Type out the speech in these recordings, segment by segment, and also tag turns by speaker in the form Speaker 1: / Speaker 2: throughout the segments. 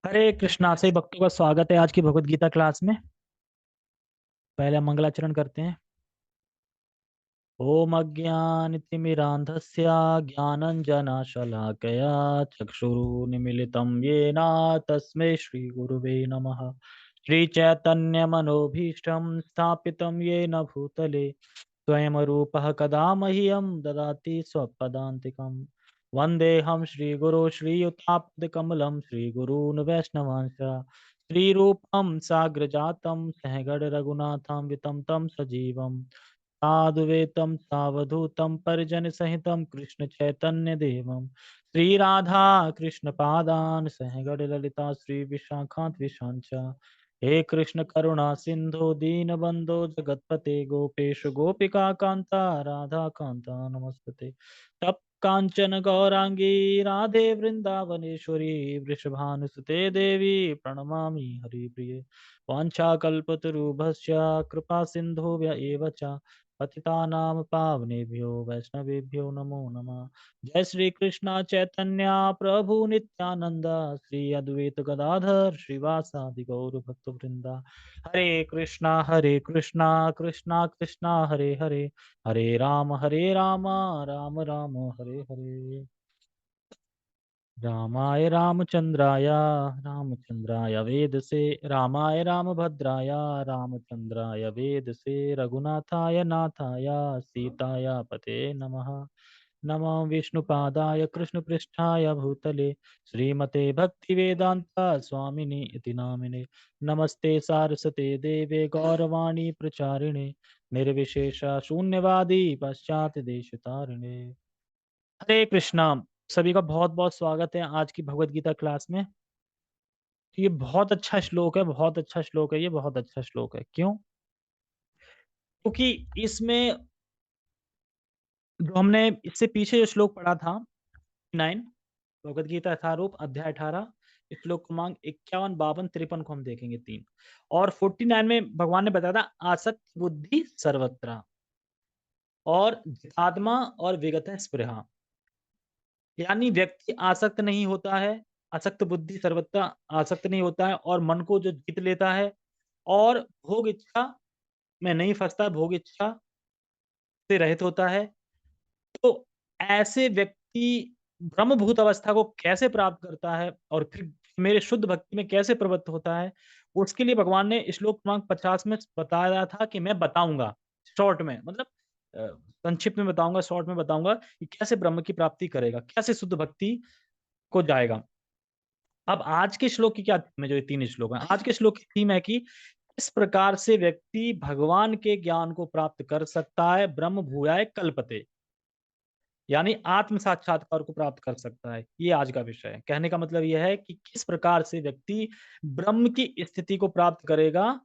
Speaker 1: हरे कृष्णा। सही भक्तों का स्वागत है आज की भगवत गीता क्लास में। पहले हम मंगलाचरण करते हैं। ओम अज्ञानतिमिरान्धस्य ज्ञानञ्जनशलाकया चक्षुरुन्मीलितं येन तस्मै श्रीगुरुवे नमः। श्रीचैतन्यमनोभीष्टं स्थापितं येन भूतले स्वयं रूपः कदा मह्यं ददाति स्वपदान्तिकम्। वन्देऽहं श्रीगुरो श्रीयुतापदकमलं श्रीगुरून् वैष्णवांश्च श्रीरूपं साग्रजातं सहगण रघुनाथं वितं तं सजीवम् साधुवेतं सावधूतं परिजनसहितं कृष्ण चैतन्य देवं श्री राधा कृष्ण पादान सहगण ललिता श्री विशाखान्त विशांच। हे कृष्ण करुणा सिंधु दीनबंधो जगतपते गोपेश गोपिका कांता राधा कांता नमस्ते। तप कांचन गौरांगी राधे वृंदावनेश्वरी वृषभानुसुते देवी प्रणमामि हरिप्रिये। वाञ्छाकल्पतरुभ्यश्च कृपा सिन्धुभ्य एव च पतितानां पावनेभ्यो वैष्णवेभ्यो नमो नमः। जय श्री कृष्ण चैतन्य प्रभु नित्यानंद श्री अद्वैत गदाधर श्रीवासादि गौर भक्त वृंदा। हरे कृष्णा कृष्णा कृष्णा हरे हरे हरे राम राम राम हरे हरे। रामाय रामचंद्राय वेदसे रामाय रामभद्राय रामचंद्राय वेदसे रघुनाथाय नाथाय सीताय पते नमः। नमो विष्णुपादाय कृष्णपृष्ठाय भूतले श्रीमते भक्तिवेदांत स्वामिनि इति नामिने। नमस्ते सारस्वते देवे गौरवाणी प्रचारिणे निर्विशेष शून्यवादी पश्चात देशतारिणे। हरे कृष्णा। सभी का बहुत बहुत स्वागत है आज की भगवत गीता क्लास में। ये बहुत अच्छा श्लोक है, बहुत अच्छा श्लोक है, ये बहुत अच्छा श्लोक है। क्यों? क्योंकि इसमें जो हमने इससे पीछे जो श्लोक पढ़ा था 9 भगवत गीता यथारूप अध्याय 18 श्लोक क्रमांक 51 52 53 को हम देखेंगे तीन। और 49 में भगवान ने बताया था आसक्त बुद्धि सर्वत्र और जितात्मा और विगत स्पृहा। यानी व्यक्ति आसक्त नहीं होता है, आसक्त बुद्धि सर्वथा आसक्त नहीं होता है और मन को जो जीत लेता है और भोग इच्छा में नहीं फंसता है, भोग इच्छा से रहित होता है। तो ऐसे व्यक्ति ब्रह्मभूत अवस्था को कैसे प्राप्त करता है और फिर मेरे शुद्ध भक्ति में कैसे प्रवृत्त होता है, उसके लिए भगवान ने श्लोक क्रमांक 50 में बताया था कि मैं बताऊँगा शॉर्ट में, मतलब अ, संक्षिप्त में बताऊँगा, शॉर्ट में बताऊँगा कि कैसे ब्रह्म की प्राप्ति करेगा, कैसे शुद्ध भक्ति को जाएगा। अब आज के श्लोक की क्या थीम है? जो ये 3 श्लोक हैं, आज के श्लोक की थीम है कि किस प्रकार से व्यक्ति भगवान के ज्ञान को प्राप्त कर सकता है, ब्रह्म भूयाय कल्पते, यानी आत्म साक्षात्कार को प्राप्त कर सकता है। ये आज का विषय है। कहने का मतलब ये है कि किस प्रकार से व्यक्ति ब्रह्म की स्थिति को प्राप्त करेगा,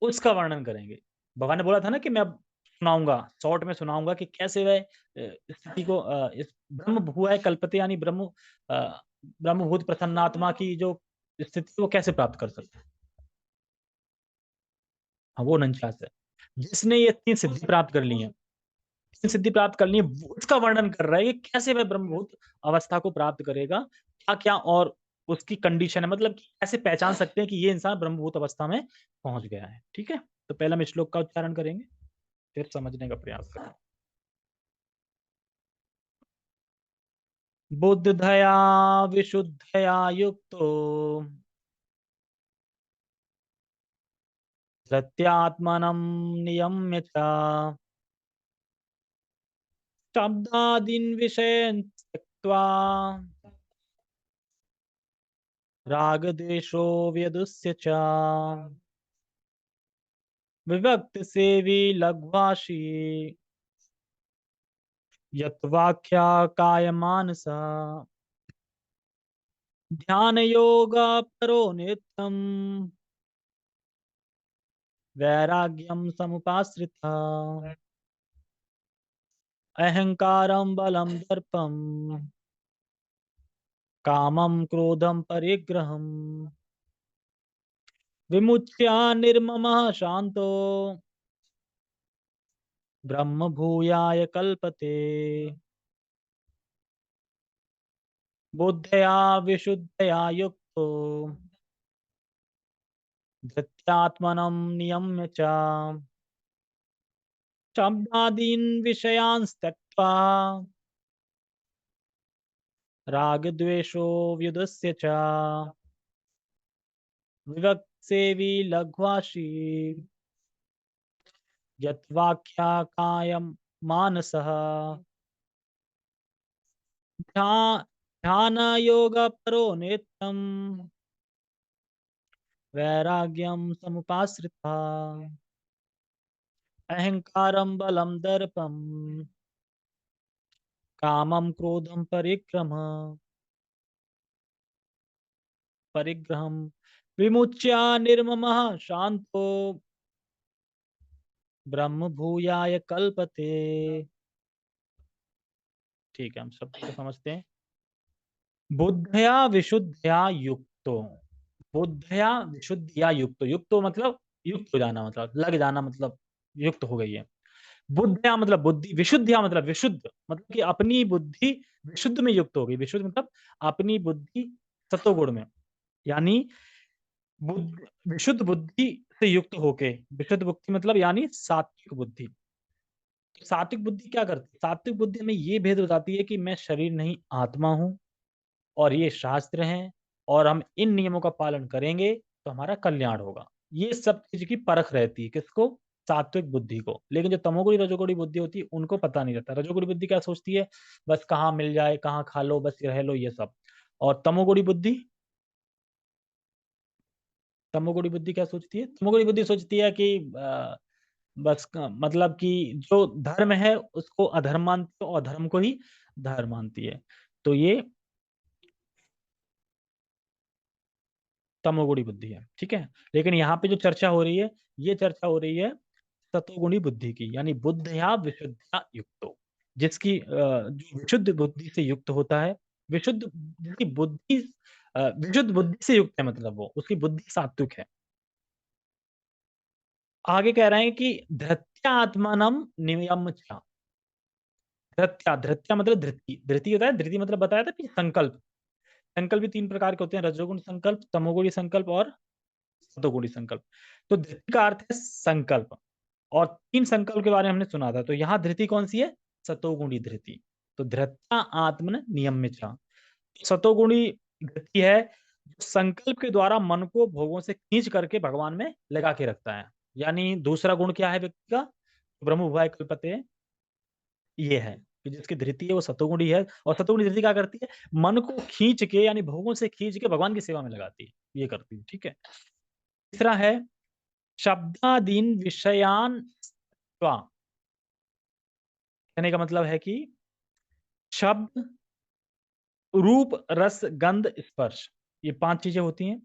Speaker 1: उसका वर्णन करेंगे। भगवान ने बोला था ना कि मैं अब सुनाऊँगा, शॉर्ट में सुनाऊँगा कि कैसे वह स्थिति को इस ब्रह्म भूयाय कल्पते यानी ब्रह्मभूत प्रसन्नात्मा की जो स्थिति वो कैसे प्राप्त कर सकते हैं। हाँ, वो 49 है। जिसने ये 3 सिद्धि प्राप्त कर ली है, 3 सिद्धि प्राप्त कर ली है, वो उसका वर्णन कर रहा है कि कैसे वह ब्रह्मभूत अवस्था को प्राप्त करेगा, क्या-क्या और उसकी कंडीशन है, मतलब कि कैसे पहचान सकते हैं कि ये इंसान ब्रह्मभूत अवस्था में पहुँच गया है। ठीक है? तो पहले हम श्लोक का उच्चारण करेंगे, फिर समझने का प्रयास करें। बुद्धया विशुद्धया युक्तो सत्यात्मनं नियम्य च शब्दादीन् विषयान् त्यक्त्वा रागद्वेषो व्यदुस्य च विभक्त सेवी लघ्वाशी यत्वाख्या कायमानसा ध्यान योगा परो नित्यम वैराग्यम समुपाश्रिता अहंकारं बलं दर्पं कामं क्रोधं परिग्रहम् विमुच्य निर्ममः शांतो ब्रह्म भूयाय कल्पते। बुद्धया विशुद्धया युक्तो धृत्यात्मनं नियम्य च शब्दादीन् विषयान् त्यक्त्वा रागद्वेषो व्युदस्य च विवक् सेवी लघ्वाशी यत्वाख्याकायं मानसः ध्यान योग परो नित्यं वैराग्यं समुपाश्रिता अहंकारं बलं दर्पं कामं क्रोधं परिग्रहं विमुच्य निर्ममः शांतो ब्रह्म भूयाय कल्पते। ठीक है, हम सब को समझते हैं। बुद्धया विशुद्धया युक्तो, बुद्धया विशुद्धया युक्तो, युक्तो मतलब युक्त हो जाना, मतलब लग जाना, मतलब युक्त हो गई है। बुद्धया मतलब बुद्धि, विशुद्धया मतलब विशुद्ध, मतलब कि अपनी बुद्धि विशुद्ध में युक्त हो गई। विशुद्ध मतलब अपनी बुद्धि सत्वगुण में, यानी बुद्धि, विशुद्ध बुद्धि से युक्त होके, विशुद्ध बुद्धि मतलब यानी सात्विक बुद्धि। तो सात्विक बुद्धि क्या करती है? सात्विक बुद्धि हमें ये भेद बताती है कि मैं शरीर नहीं आत्मा हूं, और ये शास्त्र हैं, और हम इन नियमों का पालन करेंगे तो हमारा कल्याण होगा। ये सब चीज की परख रहती है किसको? सात्विक बुद्धि को। लेकिन जो तमोगुणी रजोगुणी बुद्धि होती है उनको पता नहीं रहता। रजोगुणी बुद्धि क्या सोचती है? बस कहाँ मिल जाए, कहाँ खा लो, बस रह लो, ये सब। और तमोगुणी बुद्धि, तमोगुणी बुद्धि क्या सोचती है? तमोगुणी बुद्धि सोचती है कि बस मतलब कि जो धर्म है उसको अधर्म मानती है, और धर्म को ही धर्म मानती है। तो ये तमोगुणी बुद्धि है, ठीक है। लेकिन यहाँ पे जो चर्चा हो रही है, ये चर्चा हो रही है सतोगुणी बुद्धि की, यानी बुद्धया विशुद्धया युक्तो, जिसकी जो विशुद्ध बुद्धि से युक्त होता है, विशुद्ध, जिसकी बुद्धि विशुद्ध बुद्धि से युक्त है, मतलब वो उसकी बुद्धि सात्विक है। आगे कह रहे हैं कि धृत्यात्मानम नियम च। धृत्या, धृत्या मतलब धृति, धृति होता है, धृति मतलब बताया था कि संकल्प। संकल्प भी तीन प्रकार के होते हैं: रजोगुण संकल्प, तमोगुणी संकल्प और सतोगुणी संकल्प। तो धृति का अर्थ है संकल्प, और तीन संकल्प के बारे में हमने सुना था। तो यहाँ धृति कौन सी है? सतोगुणी धृति। तो धृत्या आत्मन नियम्य च, सतोगुणी धृति है जो संकल्प के द्वारा मन को भोगों से खींच करके भगवान में लगा के रखता है। यानी दूसरा गुण क्या है व्यक्ति का? ब्रह्म भुवाय कल्पते, ये है कि जिसकी धृति है वो सतोगुणी है। और सतोगुणी धृति क्या करती है? मन को खींच के, यानी भोगों से खींच के भगवान की सेवा में लगाती है, ये करती है, ठीक है। तीसरा है शब्दादीन विषयान त्वा, कहने का मतलब है कि शब्द, रूप, रस, गंध, स्पर्श, ये पांच चीजें होती हैं।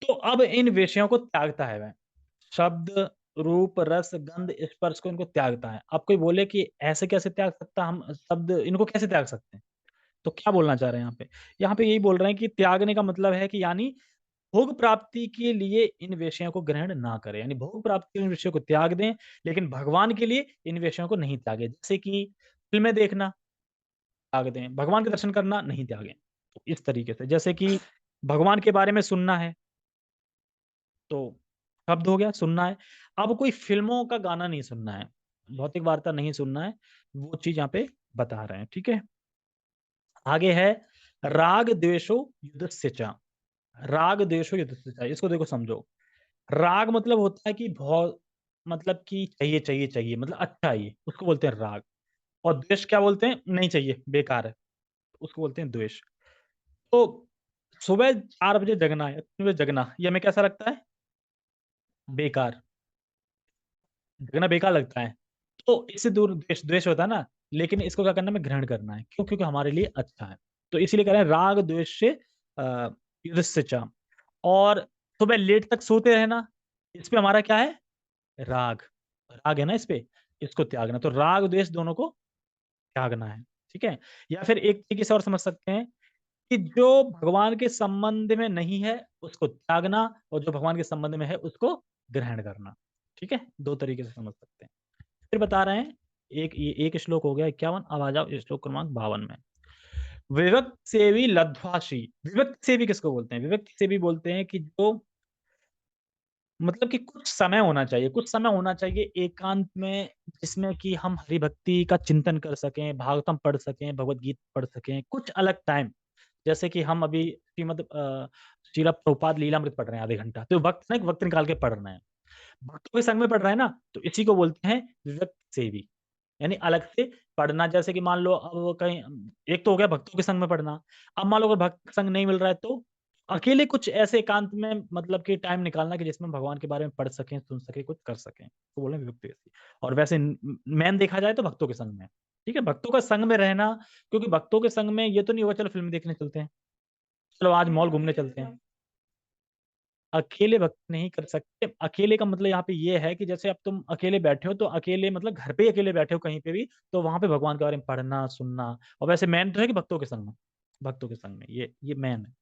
Speaker 1: तो अब इन विषयों को त्यागता है वह। शब्द, रूप, रस, गंध, स्पर्श को इनको त्यागता है। अब कोई बोले कि ऐसे कैसे त्याग सकता, हम शब्द इनको कैसे त्याग सकते हैं? तो क्या बोलना चाह रहे हैं यहाँ पे? यहाँ पे यही बोल रहे हैं कि त्यागने का मतलब है कि यानी भोग प्राप्ति के लिए इन विषयों को ग्रहण ना करें, यानी भोग प्राप्ति के इन विषयों को त्याग दें, लेकिन भगवान के लिए इन विषयों को नहीं त्यागे। जैसे कि फिल्में देखना त्याग दें, भगवान के दर्शन करना नहीं त्यागें। तो इस तरीके से, जैसे कि भगवान के बारे में सुनना है, तो शब्द हो गया, सुनना है। अब कोई फिल्मों का गाना नहीं सुनना है, भौतिक वार्ता नहीं सुनना है, वो चीज यहाँ पे बता रहे हैं, ठीक है। आगे है राग द्वेषो युद्धस्य च। राग द्वेषो युद्धस्य च, इसको देखो समझो। राग मतलब होता है कि बहुत, मतलब कि चाहिए चाहिए चाहिए, मतलब अच्छा है ये, उसको बोलते हैं राग। और द्वेष क्या बोलते हैं? नहीं चाहिए, बेकार है, उसको बोलते हैं द्वेष। तो सुबह 4 बजे जगना है, 3 बजे जगना, ये हमें कैसा लगता है? बेकार, जगना बेकार लगता है। तो इससे दूर द्वेष, द्वेष होता है ना। लेकिन इसको क्या करना है? हमें ग्रहण करना है, क्यों? क्योंकि हमारे लिए अच्छा है। तो इसीलिए कह रहे हैं राग द्वेष से युधिष्ठिर चा। और सुबह लेट तक सोते रहना, इस पे हमारा क्या है? राग, राग है ना इस पे, इसको त्यागना। तो राग द्वेष दोनों को त्यागना है, ठीक है। या फिर एक तरीके से और समझ सकते हैं कि जो भगवान के संबंध में नहीं है उसको त्यागना, और जो भगवान के संबंध में है उसको ग्रहण करना, ठीक है। दो तरीके से समझ सकते हैं। फिर बता रहे हैं, एक ये एक श्लोक हो गया 51, अब आ जाओ श्लोक क्रमांक 52 में। विविक्त सेवी लध्वाशी। विविक्त सेवी किसको बोलते हैं? विविक्त सेवी बोलते हैं कि जो मतलब कि कुछ समय होना चाहिए, कुछ समय होना चाहिए एकांत में, जिसमें कि हम हरि भक्ति का चिंतन कर सकें, भागवतम पढ़ सकें, भगवत गीता पढ़ सकें, कुछ अलग टाइम। जैसे कि हम अभी श्रील प्रभुपाद लीलामृत पढ़ रहे हैं आधे घंटा, तो वक्त ना, एक वक्त निकाल के पढ़ रहे हैं, भक्तों के संग में पढ़ रहे हैं ना, तो इसी को बोलते हैं विविक्त सेवी। यानी अलग से पढ़ना। जैसे कि मान लो अब वो कहीं, एक तो हो गया भक्तों के संग में पढ़ना। अब मान लो अगर भक्त संग नहीं मिल रहा है तो अकेले कुछ ऐसे एकांत में मतलब कि टाइम निकालना कि जिसमें भगवान के बारे में पढ़ सकें, सुन सकें, कुछ कर सकें, तो बोले विभक्ति ऐसी। और वैसे मैन देखा जाए तो भक्तों के संग में। ठीक है, भक्तों का संग में रहना। क्योंकि भक्तों के संग में ये तो नहीं होगा चलो फिल्म देखने चलते हैं, चलो आज मॉल घूमने चलते हैं। अकेले भक्त नहीं कर सकते। अकेले का मतलब यहाँ पे ये है कि जैसे अब तुम अकेले बैठे हो, तो अकेले मतलब घर पे ही अकेले बैठे हो कहीं पे भी, तो वहां पे भगवान के बारे में पढ़ना सुनना। और वैसे मैन तो है कि भक्तों के संग में, भक्तों के संग में ये मैन है।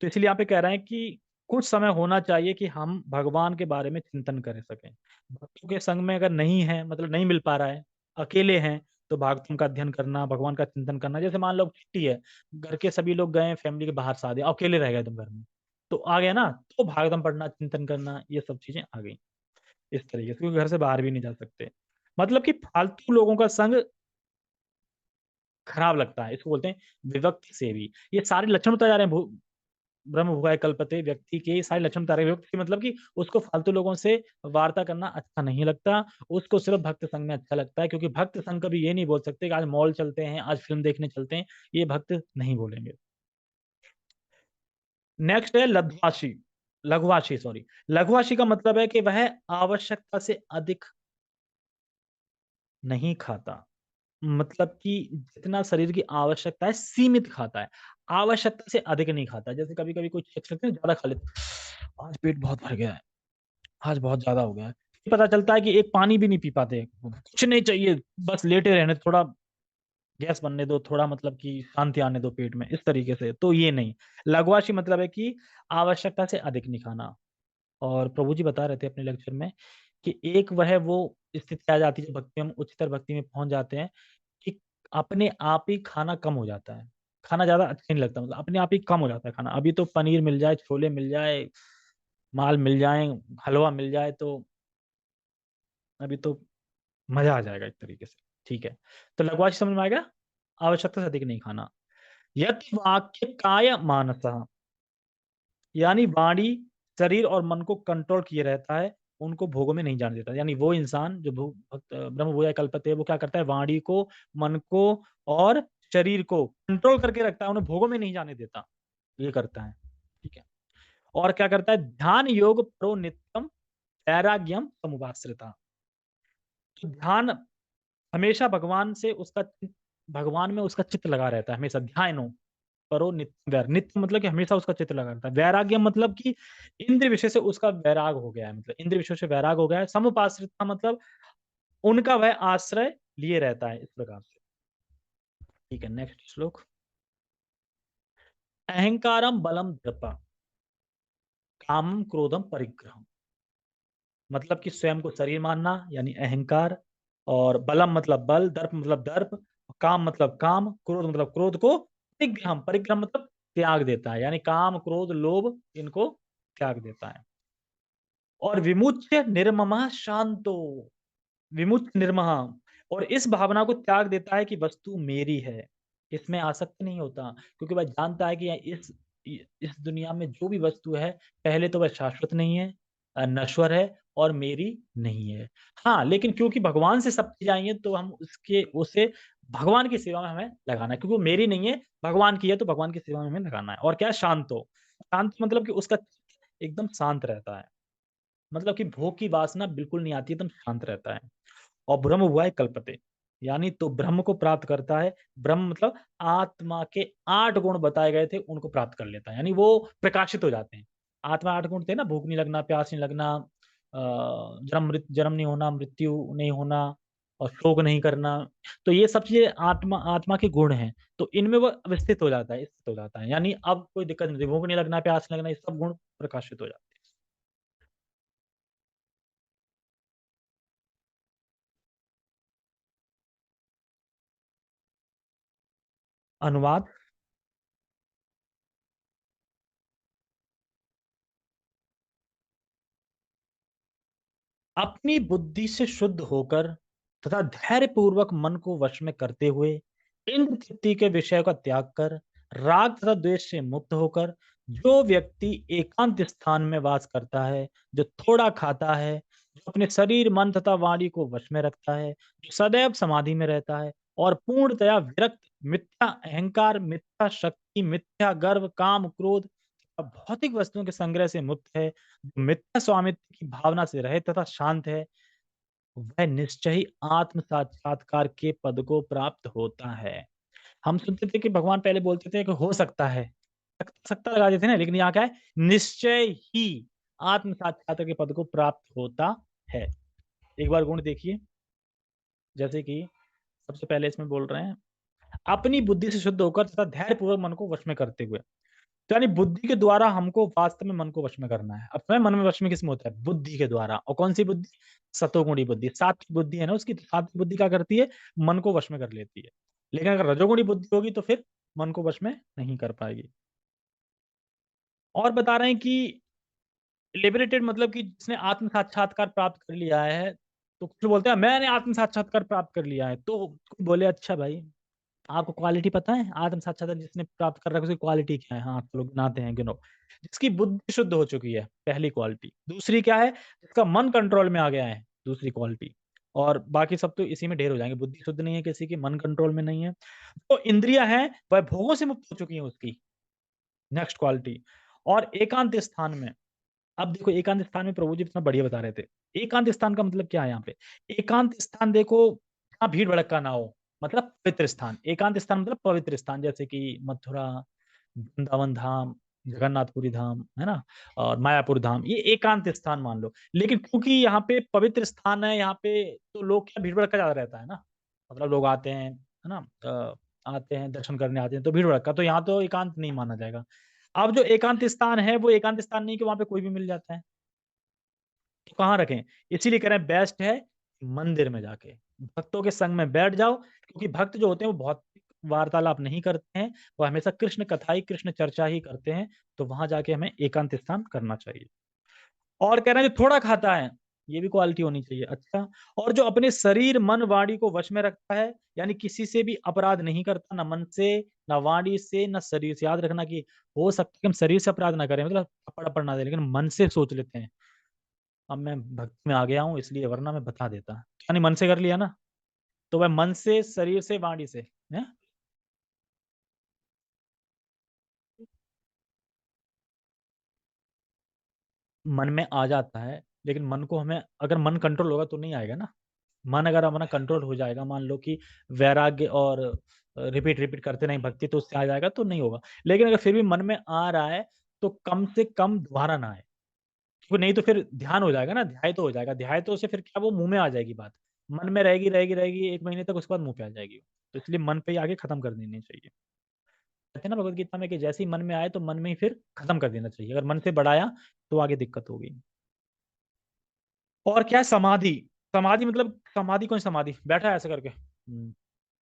Speaker 1: तो इसलिए यहाँ पे कह रहे हैं कि कुछ समय होना चाहिए कि हम भगवान के बारे में चिंतन कर सकें। भक्तों के संग में अगर नहीं है, मतलब नहीं मिल पा रहा है, अकेले हैं, तो भागवतम का अध्ययन करना, भगवान का चिंतन करना। जैसे मान लो छुट्टी है, घर के सभी लोग गए फैमिली के बाहर शादी, अकेले रह गए तुम घर में, तो आ गया ना, तो भागवतम पढ़ना, चिंतन करना, ये सब चीजें आ गई इस तरीके से, क्योंकि घर से बाहर भी नहीं जा सकते। मतलब कि फालतू लोगों का संग खराब लगता है, इसको बोलते हैं विभक्त सेवी। ये सारे लक्षण बताए जा रहे हैं ब्रह्म भुवाय कल्पते व्यक्ति के, ये सारे लक्षण बता रहे हैं व्यक्ति, मतलब कि उसको फालतू लोगों से वार्ता करना अच्छा नहीं लगता, उसको सिर्फ भक्त संग में अच्छा लगता है। क्योंकि भक्त संग कभी ये नहीं बोल सकते कि आज मॉल चलते हैं, आज फिल्म देखने चलते हैं, ये भक्त नहीं बोलेंगे। नेक्स्ट है लघ्वाशी। लघुवाशी, सॉरी। लघुवाशी का मतलब है कि वह आवश्यकता से अधिक नहीं खाता। मतलब कि जितना शरीर की आवश्यकता है सीमित खाता है, आवश्यकता से अधिक नहीं खाता। जैसे कभी कभी कुछ लगता है ज्यादा खा लेते, आज पेट बहुत भर गया है, आज बहुत ज्यादा हो गया है, पता चलता है कि एक पानी भी नहीं पी पाते, कुछ नहीं चाहिए, बस लेटे रहने, थोड़ा गैस बनने दो, थोड़ा मतलब कि शांति आने दो पेट में, इस तरीके से। तो ये नहीं। लघुवाशी मतलब है कि आवश्यकता से अधिक नहीं खाना। और प्रभु जी बता रहे थे अपने लेक्चर में कि एक वह वो स्थिति आ जाती है जब भक्ति, हम उच्चतर भक्ति में पहुंच जाते हैं, कि अपने आप ही खाना कम हो जाता है, खाना ज्यादा अच्छा नहीं लगता, मतलब अपने आप ही कम हो जाता है खाना। अभी तो पनीर मिल जाए, छोले मिल जाए, माल मिल जाए, हलवा मिल जाए, तो अभी तो मजा आ जाएगा एक तरीके से। ठीक है, तो लघुवाशी समझ में आएगा, आवश्यकता से अधिक नहीं खाना। यत वाक्य काय मानस, यानी वाणी, शरीर और मन को कंट्रोल किए रहता है, उनको भोगों में नहीं जाने देता। यानी वो इंसान जो ब्रह्म भूया कल्पते है, वो क्या करता है, वाणी को, मन को और शरीर को कंट्रोल करके रखता है, उन्हें भोगों में नहीं जाने देता, ये करता है। ठीक है। और क्या करता है, ध्यान योग प्रो नित्यम वैराग्यम समुपाश्रिता। तो ध्यान, हमेशा भगवान से उसका भगवान में उसका चित्त लगा रहता है, हमेशा ध्यान हो। करो नित्य वैर, नित्य मतलब कि हमेशा उसका चित्त लगा रहता है। वैराग्य मतलब कि इंद्र विषय से उसका वैराग हो गया है, मतलब इंद्र विषय से वैराग हो गया है। समुपाश्रिता मतलब उनका वह आश्रय लिए रहता है, इस प्रकार से। ठीक है, नेक्स्ट श्लोक। अहंकारम बलम दर्पा कामम क्रोधम परिग्रहम। मतलब कि स्वयं को शरीर मानना, यानी अहंकार। और बलम मतलब बल, दर्प मतलब दर्प, काम मतलब काम, क्रोध मतलब क्रोध को परिग्रहम, परिग्रहम मतलब त्याग देता है, यानी काम क्रोध लोभ इनको त्याग देता है। और विमुच्य निर्ममः शांतो, विमुच्य निर्मह, और इस भावना को त्याग देता है कि वस्तु मेरी है, इसमें आसक्त नहीं होता। क्योंकि वह जानता है कि इस दुनिया में जो भी वस्तु है, पहले तो वह शाश्वत नहीं है, नश्वर है, और मेरी नहीं है। हाँ, लेकिन क्योंकि भगवान से सब चीज आई है, तो हम उसके उसे भगवान की सेवा में हमें लगाना है, क्योंकि वो मेरी नहीं है, भगवान की है, तो भगवान की सेवा में हमें लगाना है। और क्या, शांत हो। शांत मतलब कि उसका एकदम शांत रहता है, मतलब कि भोग की वासना बिल्कुल नहीं आती, एकदम शांत रहता है। और ब्रह्म हुआ है कल्पते, यानी तो ब्रह्म को प्राप्त करता है। ब्रह्म मतलब आत्मा के 8 गुण बताए गए थे, उनको प्राप्त कर लेता है, यानी वो प्रकाशित हो जाते हैं। आत्मा 8 गुण थे ना, भूख नहीं लगना, प्यास नहीं लगना, जन्म नहीं होना, मृत्यु नहीं होना, और शोक नहीं करना। तो ये सब चीजें आत्मा आत्मा के गुण हैं। तो इनमें वो अवस्थित हो जाता है, स्थित हो जाता है, यानी अब कोई दिक्कत नहीं, भूख नहीं लगना, प्यास नहीं लगना, ये सब गुण प्रकाशित हो जाते हैं। अनुवाद। अपनी बुद्धि से शुद्ध होकर तथा धैर्य पूर्वक मन को वश में करते हुए इंद्र तृप्ति के विषय का त्याग कर राग तथा द्वेष से मुक्त होकर जो व्यक्ति एकांत स्थान में वास करता है, जो थोड़ा खाता है, जो अपने शरीर मन तथा वाणी को वश में रखता है, जो सदैव समाधि में रहता है और पूर्णतया विरक्त, मिथ्या अहंकार, मिथ्या शक्ति, मिथ्या गर्व, काम, क्रोध तथा भौतिक वस्तुओं के संग्रह से मुक्त है, मिथ्या स्वामित्व की भावना से रहित तथा शांत है, वह निश्चय ही आत्म साक्षात्कार के पद को प्राप्त होता है। हम सुनते थे कि भगवान पहले बोलते थे कि हो सकता है, सकता लगा देते हैं ना, लेकिन यहाँ क्या है, निश्चय ही आत्म साक्षात्कार के पद को प्राप्त होता है। एक बार गुण देखिए, जैसे कि सबसे पहले इसमें बोल रहे हैं, अपनी बुद्धि से शुद्ध होकर तथा धैर्य पूर्वक मन को वश में करते हुए। तो यानी बुद्धि के द्वारा हमको वास्तव में मन को वश में करना है। अब स्वयं मन में वश में किसमें होता है? बुद्धि के द्वारा। और कौन सी बुद्धि? सतोगुणी बुद्धि। सात्विक बुद्धि है ना उसकी, तो सात्विक बुद्धि क्या करती है? मन को वश में कर लेती है। लेकिन अगर रजोगुणी बुद्धि होगी तो फिर मन को वश में नहीं कर पाएगी। और बता रहे हैं कि लिबरेटेड मतलब कि जिसने आत्म साक्षात्कार प्राप्त कर लिया है, तो कुछ बोलते हैं मैंने आत्म साक्षात्कार प्राप्त कर लिया है। तो कोई बोले अच्छा भाई, आपको क्वालिटी पता है? आत्म साक्षात्कार जिसने प्राप्त कर रखा है उसकी क्वालिटी क्या है? हाँ, चलो गिनाते हैं, गिनो। जिसकी बुद्धि शुद्ध हो चुकी है, पहली क्वालिटी। दूसरी क्या है? जिसका मन कंट्रोल में आ गया है, दूसरी क्वालिटी। और बाकी सब तो इसी में ढेर हो जाएँगे। बुद्धि शुद्ध नहीं है किसी की, मन कंट्रोल में नहीं है। तो इंद्रियाँ हैं, वह भोगों से मुक्त हो चुकी हैं उसकी, नेक्स्ट क्वालिटी। और एकांत स्थान में, अब देखो एकांत स्थान में प्रभु जी इतना बढ़िया बता रहे थे। एकांत स्थान का मतलब क्या है यहाँ पे? एकांत स्थान देखो, जहाँ भीड़ भड़क्का ना हो, मतलब पवित्र स्थान। एकांत स्थान मतलब पवित्र स्थान, जैसे कि मथुरा, वृंदावन धाम, जगन्नाथपुरी धाम, है ना? और मायापुर धाम, ये एकांत स्थान मान लो। लेकिन क्योंकि यहाँ पे पवित्र स्थान है, यहाँ पे तो लोग क्या भीड़ भड़क्का ज़्यादा रहता है ना? मतलब लोग आते हैं, है ना? आते हैं, दर्शन करने आते हैं, तो भीड़ भड़क्का, तो यहाँ तो एकांत नहीं माना जाएगा। अब जो एकांत स्थान है, वो एकांत स्थान नहीं कि वहाँ पे कोई भी मिल जाता है। तो कहाँ रखें? इसीलिए कह रहे हैं बेस्ट है मंदिर में जाके, भक्तों के संग में बैठ जाओ, क्योंकि भक्त जो होते हैं वो भौतिक वार्तालाप नहीं करते हैं, वो हमेशा कृष्ण कथा ही, कृष्ण चर्चा ही करते हैं, तो वहाँ जाके हमें एकांत स्थान करना चाहिए। और कह रहे हैं जो थोड़ा खाता है, ये भी क्वालिटी होनी चाहिए। अच्छा, और जो अपने शरीर, मन, वाणी को वश में रखता है, यानी किसी से भी अपराध नहीं करता, ना मन से, ना वाणी से, ना शरीर से। याद रखना कि हो सकता है कि हम शरीर से अपराध ना करें, मतलब थप्पड़-वप्पड़ ना दें, लेकिन मन से सोच लेते हैं। अब मैं भक्ति में आ गया हूँ इसलिए, वरना मैं बता देता। यानी मन से कर लिया ना, तो वह मन से, शरीर से, वाणी से, हैं? मन में आ जाता है, लेकिन मन को हमें, अगर मन कंट्रोल होगा तो नहीं आएगा ना। मन अगर हमारा कंट्रोल हो जाएगा, मान लो कि वैराग्य और रिपीट करते नहीं भक्ति, तो उससे आ जाएगा तो नहीं होगा। लेकिन अगर फिर भी मन में आ रहा है, तो कम से कम दोबारा ना आए। क्योंकि नहीं तो फिर ध्यान हो जाएगा ना, ध्याय तो हो जाएगा। ध्याय तो से फिर क्या, वो मुँह में आ जाएगी बात। मन में रहेगी, रहेगी, रहेगी 1 महीने तक, उसके बाद मुँह पे आ जाएगी। तो इसलिए मन पे ही आके खत्म कर देनी चाहिए। कहते हैं ना भगवद गीता में कि जैसे ही मन में आए तो मन में ही फिर खत्म कर देना चाहिए। अगर मन से बढ़ाया तो आगे दिक्कत होगी। और क्या है समाधि? समाधि मतलब, समाधि कौन सी समाधि? बैठा है ऐसे करके?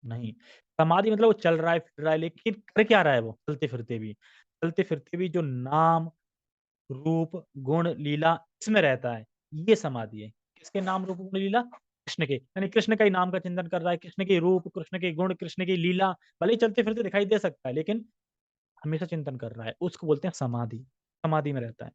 Speaker 1: नहीं। समाधि मतलब वो चल रहा है, फिर रहा है, लेकिन कर क्या रहा है वो? चलते-फिरते भी। चलते-फिरते भी जो नाम, रूप, गुण, लीला इसमें रहता है, ये समाधि है। किसके नाम, रूप, गुण, लीला? कृष्ण के। यानी कृष्ण का ही नाम का चिंतन कर रहा है, कृष्ण के रूप, कृष्ण के गुण, कृष्ण की लीला, भले ही चलते-फिरते दिखाई दे सकता है, लेकिन हमेशा चिंतन कर रहा है, उसको बोलते हैं समाधि, समाधि में रहता है।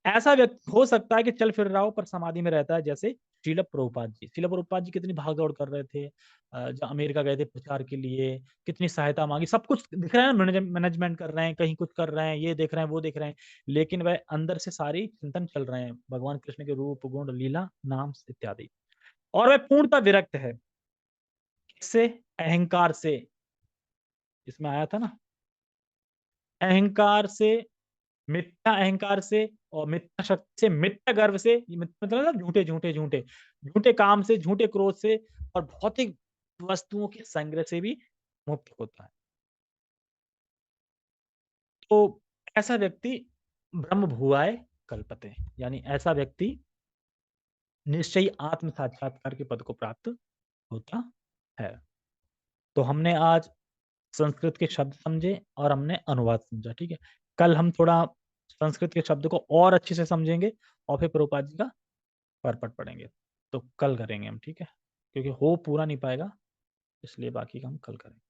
Speaker 1: ऐसा व्यक्ति हो सकता है कि चल फिर रहा हो पर समाधि में रहता है, जैसे शील प्रभुपाद जी। शील प्रभुपाद जी कितनी भाग-दौड़ कर रहे थे, जहाँ अमेरिका गए थे प्रचार के लिए, कितनी सहायता माँगी, सब कुछ दिख रहा है, मैनेजमेंट कर रहे हैं, कहीं कुछ कर रहे हैं, ये देख रहे हैं, वो देख रहे हैं, लेकिन वह अंदर से सारी चिंतन चल रहे हैं, भगवान कृष्ण के रूप, गुण, लीला, नाम इत्यादि। और वह पूर्णतः विरक्त है, किससे? अहंकार से। इसमें आया था ना, अहंकार से, मिथ्या अहंकार से, और मिथ्या शक्ति से, मिथ्या गर्व से, ये मतलब ना झूठे काम से, झूठे क्रोध से, और भौतिक वस्तुओं के संग्रह से भी मुक्त होता है। तो ऐसा व्यक्ति ब्रह्म भुआय कल्पते, यानी ऐसा व्यक्ति निश्चयी आत्म साक्षात्कार के पद को प्राप्त होता है। तो हमने आज संस्कृत के शब्द समझे और हमने अनुवाद समझा, ठीक है? कल हम थोड़ा संस्कृत के शब्द को और अच्छे से समझेंगे और फिर प्रभुपाद जी का परपट पढ़ेंगे, तो कल करेंगे हम, ठीक है, क्योंकि हो पूरा नहीं पाएगा, इसलिए बाकी का हम कल करेंगे।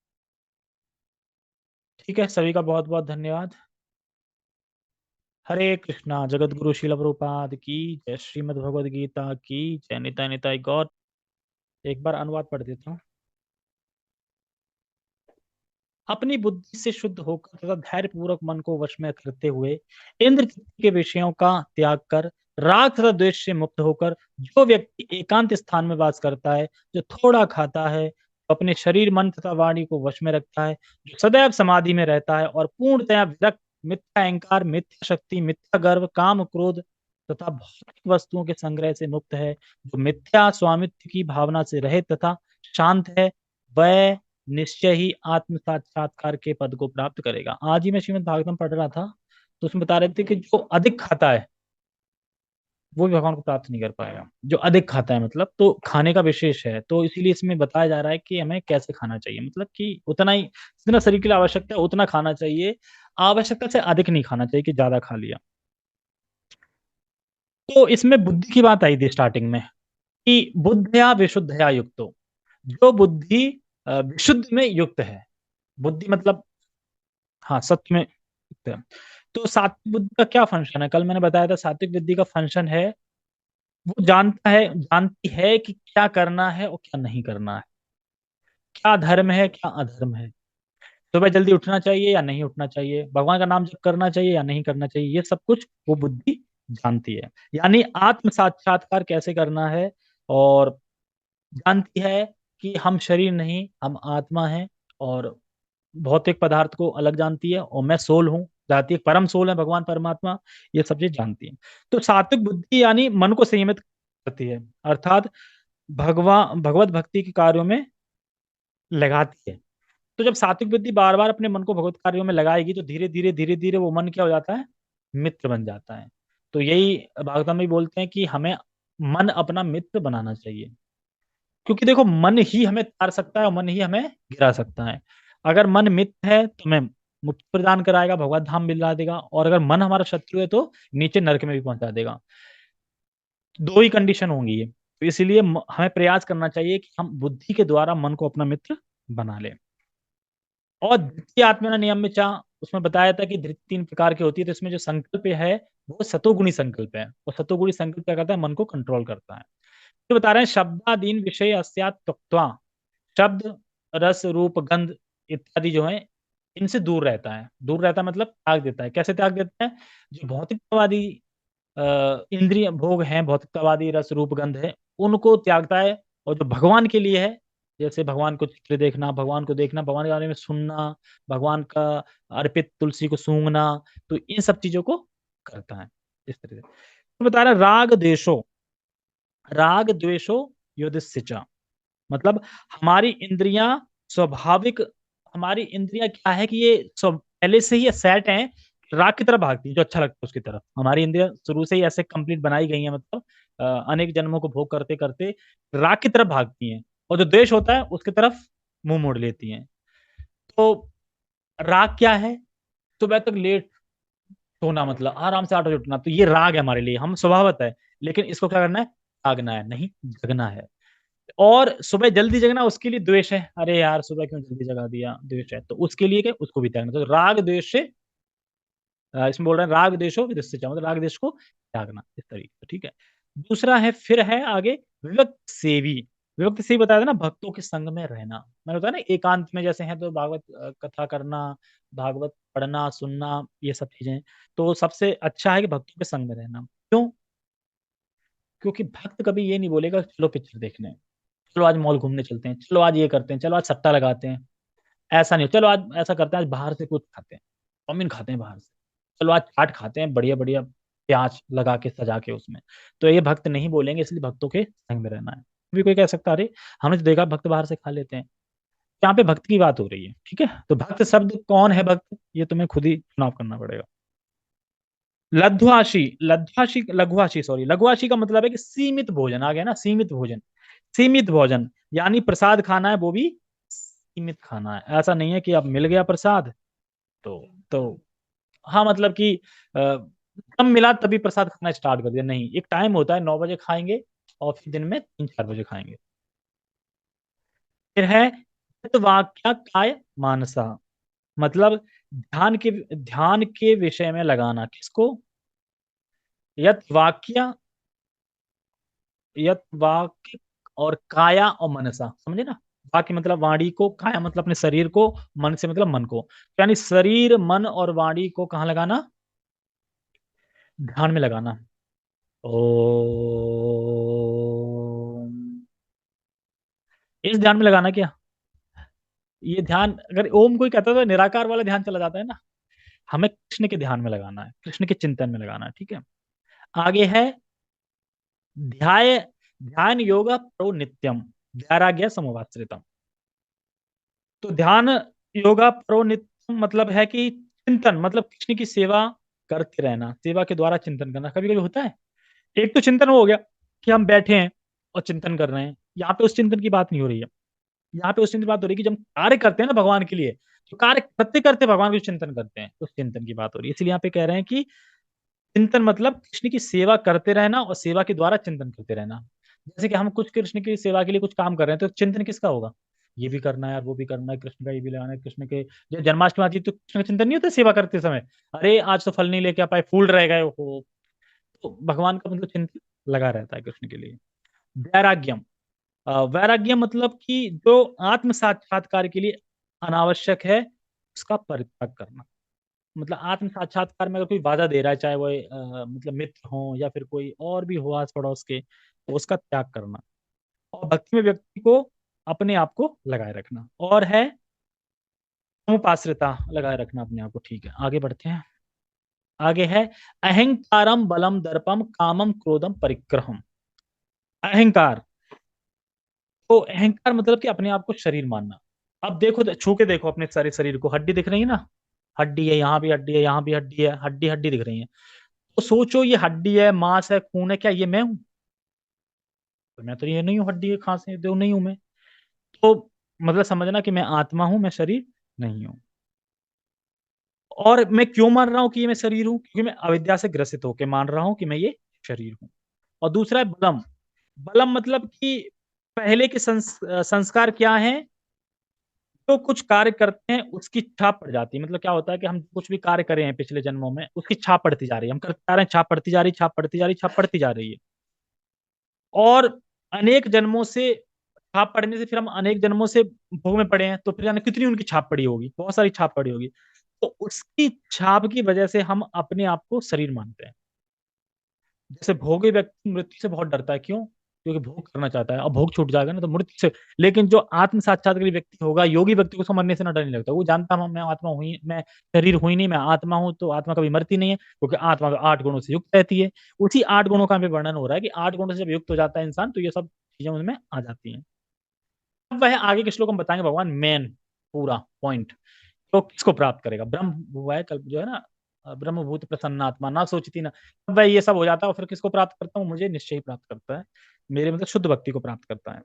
Speaker 1: ठीक है, सभी का बहुत बहुत धन्यवाद। हरे कृष्णा। जगत गुरु शिल प्रभुपाद की जय। श्रीमद् भगवद गीता की जय। निताय निताय गौर। एक बार अनुवाद पढ़ देता हूँ। अपनी बुद्धि से शुद्ध होकर तथा धैर्य पूर्वक मन को वश में करते हुए इंद्र के विषयों का त्याग कर राग तथा द्वेष से मुक्त होकर जो व्यक्ति एकांत स्थान में वास करता है, जो थोड़ा खाता है, अपने शरीर मन तथा वाणी को वश में रखता है, जो सदैव समाधि में रहता है और पूर्णतया विरक्त, मिथ्या अहंकार, मिथ्या शक्ति, मिथ्या गर्व, काम, क्रोध तथा भौतिक वस्तुओं के संग्रह से मुक्त है, जो मिथ्या स्वामित्व की भावना से रहित तथा शांत है, वह निश्चय ही आत्म साक्षात्कार के पद को प्राप्त करेगा। आज ही मैं श्रीमद् भागवतम पढ़ रहा था, तो उसमें बता रहे थे कि जो अधिक खाता है वो भी भगवान को प्राप्त नहीं कर पाएगा। जो अधिक खाता है मतलब, तो खाने का विशेष है, तो इसीलिए इसमें बताया जा रहा है कि हमें कैसे खाना चाहिए, मतलब कि उतना ही जितना शरीर के लिए आवश्यकता है उतना खाना चाहिए, आवश्यकता से अधिक नहीं खाना चाहिए कि ज्यादा खा लिया। तो इसमें बुद्धि की बात आई थी स्टार्टिंग में, कि बुद्धया विशुद्धया युक्तो, जो बुद्धि विशुद्ध में युक्त है। बुद्धि मतलब, हाँ, सत्य में युक्त है। तो सात्विक बुद्धि का क्या फंक्शन है? कल मैंने बताया था, सात्विक बुद्धि का फंक्शन है, वो जानती है कि क्या करना है और क्या नहीं करना है, क्या धर्म है क्या अधर्म है, सुबह जल्दी उठना चाहिए या नहीं उठना चाहिए, भगवान का नाम जप करना चाहिए या नहीं करना चाहिए, ये सब कुछ वो बुद्धि जानती है। यानी आत्म साक्षात्कार कैसे करना है, और जानती है कि हम शरीर नहीं, हम आत्मा हैं, और भौतिक पदार्थ को अलग जानती है, और मैं सोल हूँ, जाती है परम सोल है भगवान परमात्मा, ये सब चीज जानती है। तो सात्विक बुद्धि यानी मन को संयमित करती है, अर्थात भगवत भक्ति के कार्यों में लगाती है। तो जब सात्विक बुद्धि बार बार अपने मन को भगवत कार्यों में लगाएगी, तो धीरे धीरे वो मन क्या हो जाता है? मित्र बन जाता है। तो यही भागवत में बोलते हैं कि हमें मन अपना मित्र बनाना चाहिए, क्योंकि देखो, मन ही हमें तार सकता है और मन ही हमें गिरा सकता है। अगर मन मित्र है तो हमें मुक्ति प्रदान कराएगा, भगवत धाम मिला देगा, और अगर मन हमारा शत्रु है तो नीचे नरक में भी पहुंचा देगा। दो ही कंडीशन होंगी ये, तो इसीलिए हमें प्रयास करना चाहिए कि हम बुद्धि के द्वारा मन को अपना मित्र बना लें। और द्वितीय आत्मना नियम में चाह उसमें बताया था कि धृति 3 प्रकार की होती है, तो इसमें जो संकल्प है वो सतोगुणी संकल्प है, और सतोगुणी संकल्प क्या करता है? मन को कंट्रोल करता है। तो बता रहे हैं, शब्दादीन विषय अस्यात् त्यक्त्वा, शब्द, रस, रूप, गंध इत्यादि जो है, इनसे दूर रहता है। दूर रहता है मतलब त्याग देता है। कैसे त्याग देता है? जो भौतिकतावादी इंद्रिय भोग हैं, भौतिकतावादी रस रूप गंध है, उनको त्यागता है। और जो भगवान के लिए है, जैसे भगवान को चित्र देखना, भगवान को देखना, भगवान के बारे में सुनना, भगवान का अर्पित तुलसी को सूंघना, तो इन सब चीजों को करता है इस तरह से। तो बता रहा है, राग द्वेषो युधिष्ठिर, मतलब हमारी इंद्रियां स्वाभाविक, हमारी इंद्रियां क्या है कि ये पहले से ही सेट हैं, राग की तरफ भागती है, जो अच्छा लगता है उसकी तरफ। हमारी इंद्रियां शुरू से ही ऐसे कंप्लीट बनाई गई हैं, मतलब अनेक जन्मों को भोग करते करते राग की तरफ भागती हैं, और जो द्वेष होता है उसकी तरफ मुंह मोड़ लेती हैं। तो राग क्या है? सुबह तक लेट सोना, मतलब आराम से 8 बजे उठना, तो ये राग है हमारे लिए, हम स्वभावत है। लेकिन इसको क्या करना है? जागना है, नहीं जगना है। और सुबह जल्दी जगना, उसके लिए द्वेष है, अरे यार सुबह क्यों जल्दी जगा दिया, द्वेष है, तो उसके लिए क्या? उसको भी त्यागना। तो राग द्वेष से इसमें बोल रहे हैं, राग द्वेषो विदुष्य, मतलब राग द्वेष को त्यागना, इस तरीके से, ठीक है। दूसरा है, फिर है आगे, विविक्त सेवी। विविक्त सेवी बताया था ना, भक्तों के संग में रहना। मैंने बताया ना, एकांत में जैसे है तो भागवत कथा करना, भागवत पढ़ना सुनना, ये सब चीजें। तो सबसे अच्छा है कि भक्तों के संग में रहना। क्यों? क्योंकि भक्त कभी ये नहीं बोलेगा चलो पिक्चर देखने, चलो आज मॉल घूमने चलते हैं, चलो आज ये करते हैं, चलो आज सट्टा लगाते हैं। ऐसा नहीं, चलो आज ऐसा करते हैं, आज बाहर से कुछ खाते हैं, चाउमीन खाते हैं बाहर से, चलो आज चाट खाते हैं बढ़िया बढ़िया, प्याज लगा के सजा के उसमें। तो ये भक्त नहीं बोलेंगे, इसलिए भक्तों के संग में रहना है। भी कोई कह सकता है, अरे हमने तो देखा भक्त बाहर से खा लेते हैं। यहाँ पे भक्त की बात हो रही है, ठीक है। तो भक्त शब्द, कौन है भक्त, ये तुम्हें खुद ही चुनाव करना पड़ेगा। लघुआशी, सॉरी, लघुआशी का मतलब है कि सीमित भोजन, आ गया ना, सीमित भोजन। सीमित भोजन यानी प्रसाद खाना है, वो भी सीमित खाना है। ऐसा नहीं है कि अब मिल गया प्रसाद तो, हाँ, मतलब कि कम मिला तभी प्रसाद खाना स्टार्ट कर दिया, नहीं, एक टाइम होता है, 9 बजे खाएंगे और फिर दिन में 3-4 बजे खाएंगे। फिर है वाक्या काय मानसा, मतलब ध्यान के विषय में लगाना किसको, यत वाक्य, यत वाक्य और काया और मनसा, समझे ना। वाक्य मतलब वाणी को, काया मतलब अपने शरीर को, मन से मतलब मन को, यानी शरीर मन और वाणी को कहाँ लगाना, ध्यान में लगाना। ओम, इस ध्यान में लगाना क्या, ये ध्यान अगर ओम कोई कहता है तो निराकार वाला ध्यान चला जाता है ना, हमें कृष्ण के ध्यान में लगाना है, कृष्ण के चिंतन में लगाना है, ठीक है। आगे है ध्याय, ध्यान योगा प्रो नित्यम, वैराग्य समुपाश्रितम। तो ध्यान योगा प्रो नित्यम मतलब है कि चिंतन, मतलब कृष्ण की सेवा करते रहना, सेवा के द्वारा चिंतन करना। कभी कभी होता है, एक तो चिंतन वो हो गया कि हम बैठे हैं और चिंतन कर रहे हैं, यहाँ पे उस चिंतन की बात नहीं हो रही है। यहाँ पे उस चिंतन की बात हो रही है कि जब हम कार्य करते हैं ना भगवान के लिए, तो कार्य करते करते भगवान को चिंतन करते हैं, उस चिंतन की बात हो रही है। इसलिए यहाँ पे कह रहे हैं कि चिंतन मतलब कृष्ण की सेवा करते रहना और सेवा के द्वारा चिंतन करते रहना। जैसे कि हम कुछ कृष्ण की सेवा के लिए कुछ काम कर रहे हैं, तो चिंतन किसका होगा, ये भी करना है यार, वो भी करना है, कृष्ण का ये भी लगाना है, कृष्ण के जब जन्माष्टमी आती है तो कृष्ण का चिंतन नहीं होता सेवा करते समय, अरे आज तो फल नहीं लेके आ पाए, फूल रह गए हो, तो भगवान का मतलब चिंतन लगा रहता है कृष्ण के लिए। वैराग्यम, वैराग्य मतलब कि जो आत्म साक्षात्कार के लिए अनावश्यक है उसका परित्याग करना। मतलब आत्म साक्षात्कार में अगर कोई बाधा दे रहा है, चाहे वो मतलब मित्र हो या फिर कोई और भी हो आस पड़ोस के, तो उसका त्याग करना। और भक्ति में व्यक्ति को अपने आप को लगाए रखना। और है समुपाश्रिता, लगाए रखना अपने आप को, ठीक है। आगे बढ़ते हैं। आगे है अहंकारम बलम दर्पम कामम क्रोधम परिग्रहम। अहंकार, तो अहंकार मतलब कि अपने आप को शरीर मानना। अब देखो, छू के देखो अपने सारे शरीर को, हड्डी दिख रही है ना, हड्डी है, यहाँ भी हड्डी है, यहाँ भी हड्डी है, हड्डी हड्डी दिख रही है। तो सोचो ये हड्डी है, मांस है, खून है, क्या ये मैं हूं, तो मैं तो ये नहीं हूँ, हड्डी है, खांस है, जो नहीं हूं मैं। तो मतलब समझना कि मैं आत्मा हूं, मैं शरीर नहीं हूं। और मैं क्यों मान रहा हूं कि ये मैं शरीर हूं, क्योंकि मैं अविद्या से ग्रसित होकर मान रहा हूं कि मैं ये शरीर हूं। और दूसरा है बलम, बलम मतलब कि पहले के संस्कार क्या है, तो कुछ कार्य करते हैं उसकी छाप पड़ जाती है। मतलब क्या होता है कि हम कुछ भी कार्य करे हैं पिछले जन्मों में, उसकी छाप पड़ती जा रही है, हम करते जा रहे हैं, छाप पड़ती जा रही, छाप पड़ती जा रही, छाप पड़ती जा रही है। और अनेक जन्मों से छाप पड़ने से फिर हम अनेक जन्मों से भोग में पड़े हैं, तो फिर जाने कितनी उनकी छाप पड़ी होगी, बहुत सारी छाप पड़ी होगी। तो उसकी छाप की वजह से हम अपने आप को शरीर मानते हैं। जैसे भोगी व्यक्ति मृत्यु से बहुत डरता है, क्यों, क्योंकि भोग करना चाहता है और भोग छूट जाएगा ना तो मृत्यु से। लेकिन जो आत्म साक्षात्कारी व्यक्ति होगा, योगी व्यक्ति को, उसको मरने से ना डर नहीं लगता, वो जानता हूं मैं आत्मा हुई, मैं शरीर हुई नहीं, मैं आत्मा हूं, तो आत्मा कभी मरती नहीं है, क्योंकि आत्मा तो 8 गुणों से युक्त रहती है। उसी 8 गुणों का भी वर्णन हो रहा है कि 8 गुणों से जब युक्त हो जाता है इंसान, तो ये सब चीजें उनमें आ जाती हैं। अब वह आगे के श्लोक हम बताएंगे, भगवान मेन पूरा पॉइंट, तो किसको प्राप्त करेगा, ब्रह्म हुआ है कल जो है ना, ब्रह्मभूत प्रसन्नात्मा ना सोचती ना। अब वह ये सब हो जाता है और फिर किसको प्राप्त करता हूँ, मुझे निश्चय ही प्राप्त करता है, मेरे मतलब शुद्ध भक्ति को प्राप्त करता है।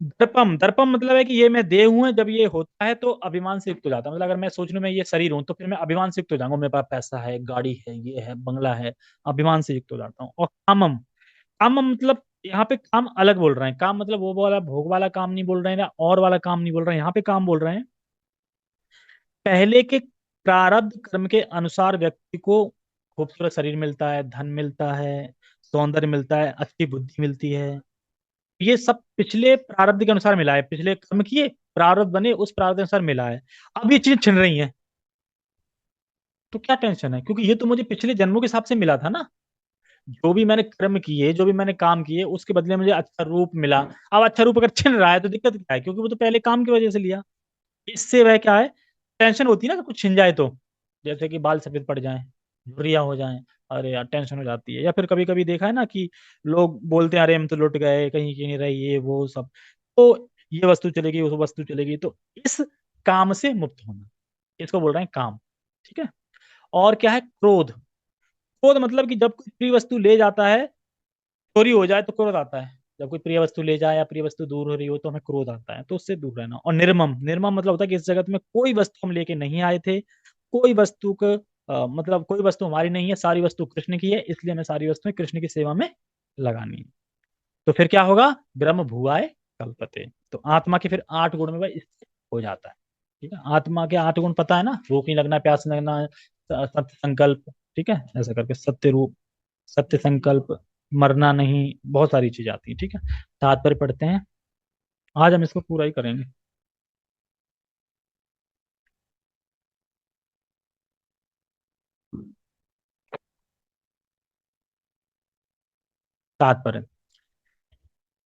Speaker 1: दर्पम, दर्पम मतलब है कि ये मैं देह हूं है, जब ये होता है तो अभिमान से युक्त हो जाता है। मतलब अगर मैं सोच लूं मैं ये शरीर हूं, तो फिर मैं अभिमान से युक्त हो जाऊंगा, मेरे पास पैसा है, गाड़ी है, ये है, बंगला है, अभिमान से युक्त हो जाता हूँ। और कामम, काम मतलब यहाँ पे काम अलग बोल रहे हैं, काम मतलब वो वाला भोग वाला काम नहीं बोल रहे हैं, या और वाला काम नहीं बोल रहे हैं, यहाँ पे काम बोल रहे हैं पहले के प्रारब्ध कर्म के अनुसार व्यक्ति को खूबसूरत शरीर मिलता है, धन मिलता है, सौंदर्य मिलता है, अच्छी बुद्धि मिलती है। ये सब पिछले प्रारब्ध के अनुसार मिला है, पिछले कर्म किए, प्रारब्ध बने, उस प्रारब्ध के अनुसार मिला है। अब ये चीज छिन रही है, तो क्या टेंशन है, क्योंकि ये तो मुझे पिछले जन्मों के हिसाब से मिला था ना। जो भी मैंने कर्म किए, जो भी मैंने काम किए, उसके बदले मुझे अच्छा रूप मिला। अब अच्छा रूप अगर छिन रहा है तो दिक्कत क्या है, क्योंकि वो तो पहले काम की वजह से लिया। इससे वह क्या है, टेंशन होती है ना कि कुछ छिन जाए तो, जैसे कि बाल सफेद पड़ जाएं, झुर्रियां हो जाएं, अरे यार टेंशन हो जाती है। या फिर कभी कभी देखा है ना कि लोग बोलते हैं अरे हम तो लुट गए, कहीं कहीं नहीं रहे, ये वो सब। तो ये वस्तु चलेगी, वो वस्तु चलेगी, तो इस काम से मुक्त होना, इसको बोल रहे हैं काम, ठीक है। और क्या है, क्रोध, क्रोध मतलब कि जब कोई प्रिय वस्तु ले जाता है, चोरी हो जाए तो क्रोध आता है। जब कोई प्रिय वस्तु ले जाए या प्रिय वस्तु दूर हो रही हो तो हमें क्रोध आता है, तो उससे दूर रहना। और निर्मम, निर्मम मतलब होता है कि इस जगत में कोई वस्तु हम लेके नहीं आए थे, कोई वस्तु को मतलब कोई वस्तु हमारी नहीं है, सारी वस्तु कृष्ण की है, इसलिए हमें सारी वस्तुएं कृष्ण की सेवा में लगानी है। तो फिर क्या होगा? ब्रह्म भुआय कल्पते। तो आत्मा के फिर 8 गुण में वह स्थित हो जाता है। ठीक है, आत्मा के 8 गुण पता है ना? भूख नहीं लगना, प्यास नहीं लगना, सत्य संकल्प, ठीक है, ऐसा करके सत्य रूप, सत्य संकल्प, मरना नहीं, बहुत सारी चीजें आती है। ठीक है, तात्पर्य पढ़ते हैं, आज हम इसको पूरा ही करेंगे। तात्पर्य: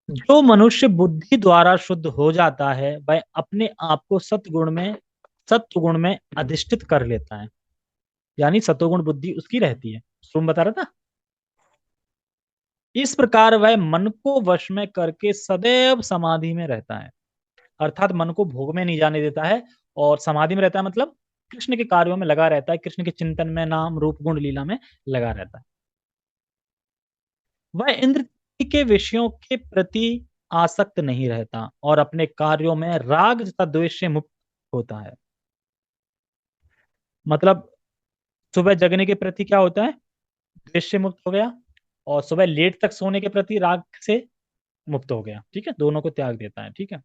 Speaker 1: जो मनुष्य बुद्धि द्वारा शुद्ध हो जाता है वह अपने आप को सत्वगुण में अधिष्ठित कर लेता है। यानी सत्वगुण बुद्धि उसकी रहती है, तुम बता रहा था। इस प्रकार वह मन को वश में करके सदैव समाधि में रहता है, अर्थात मन को भोग में नहीं जाने देता है, और समाधि में रहता है मतलब कृष्ण के कार्यों में लगा रहता है, कृष्ण के चिंतन में, नाम रूप गुण लीला में लगा रहता है। वह इंद्र के विषयों के प्रति आसक्त नहीं रहता और अपने कार्यों में राग तथा द्वेष से मुक्त होता है। मतलब सुबह जगने के प्रति क्या होता है? द्वेष से मुक्त हो गया, और सुबह लेट तक सोने के प्रति राग से मुक्त हो गया। ठीक है, दोनों को त्याग देता है। ठीक है,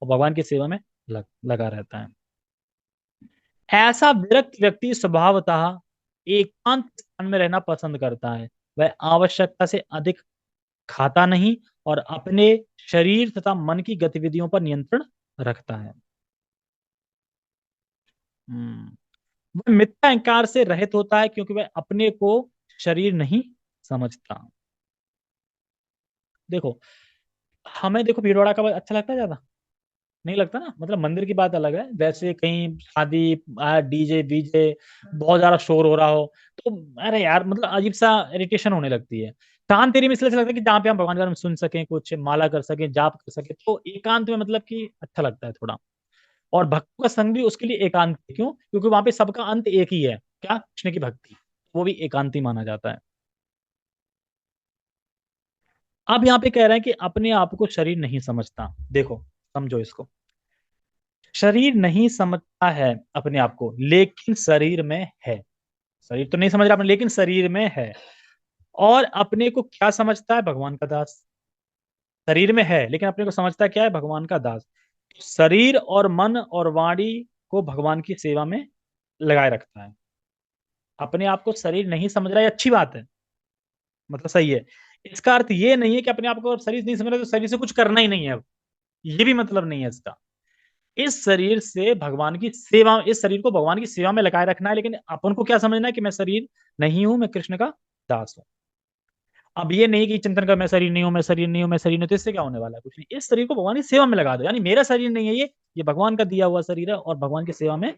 Speaker 1: और भगवान की सेवा में लगा रहता है। ऐसा विरक्त व्यक्ति स्वभावतः एकांत स्थान में रहना पसंद करता है। वह आवश्यकता से अधिक खाता नहीं और अपने शरीर तथा मन की गतिविधियों पर नियंत्रण रखता है। हम्म वह मिथ्या अहंकार से रहित होता है क्योंकि वह अपने को शरीर नहीं समझता। देखो, हमें देखो भीड़ भाड़ का अच्छा लगता है ज्यादा? नहीं लगता ना, मतलब मंदिर की बात अलग है, वैसे कहीं शादी, डीजे बीजे, बहुत ज्यादा शोर हो रहा हो, तो अरे यार मतलब अजीब सा इरिटेशन होने लगती है। शांत एरिया में इसलिए अच्छा लगता है कि जहाँ पे हम भगवान का नाम सुन सकें, कुछ माला कर सकें, जाप कर सकें, तो एकांत में मतलब कि अच्छा लगता है थोड़ा। और भक्तों का संग भी उसके लिए एकांत है। क्यों? क्योंकि वहां पे सबका अंत एक ही है, क्या? कृष्ण की भक्ति। वो भी एकांती माना जाता है। अब यहाँ पे कह रहे हैं कि अपने आप को शरीर नहीं समझता। देखो, समझो इसको। शरीर नहीं समझता है अपने आप को, लेकिन शरीर में है। शरीर तो नहीं समझ रहा अपने, लेकिन शरीर में है। और अपने को क्या समझता है? भगवान का दास। शरीर में है लेकिन अपने को समझता क्या है? भगवान का दास। शरीर और मन और वाणी को भगवान की सेवा में लगाए रखता है। अपने आप को शरीर नहीं समझ रहा है, अच्छी बात है, मतलब सही है। इसका अर्थ ये नहीं है कि अपने आप को शरीर नहीं समझ रहा तो शरीर से कुछ करना ही नहीं है अब, ये भी मतलब नहीं है इसका। इस शरीर से भगवान की सेवा, इस शरीर को भगवान की सेवा में लगाए रखना है, लेकिन अपन को क्या समझना है कि मैं शरीर नहीं हूं, मैं कृष्ण का दास हूं। अब ये नहीं कि चिंतन कर मैं शरीर नहीं हूं, मैं शरीर नहीं हूं, मैं शरीर नहीं हूं, तो इससे क्या होने वाला है? कुछ नहीं। इस शरीर को भगवान की सेवा में लगा दो, यानी मेरा शरीर नहीं है ये भगवान का दिया हुआ शरीर है और भगवान की सेवा में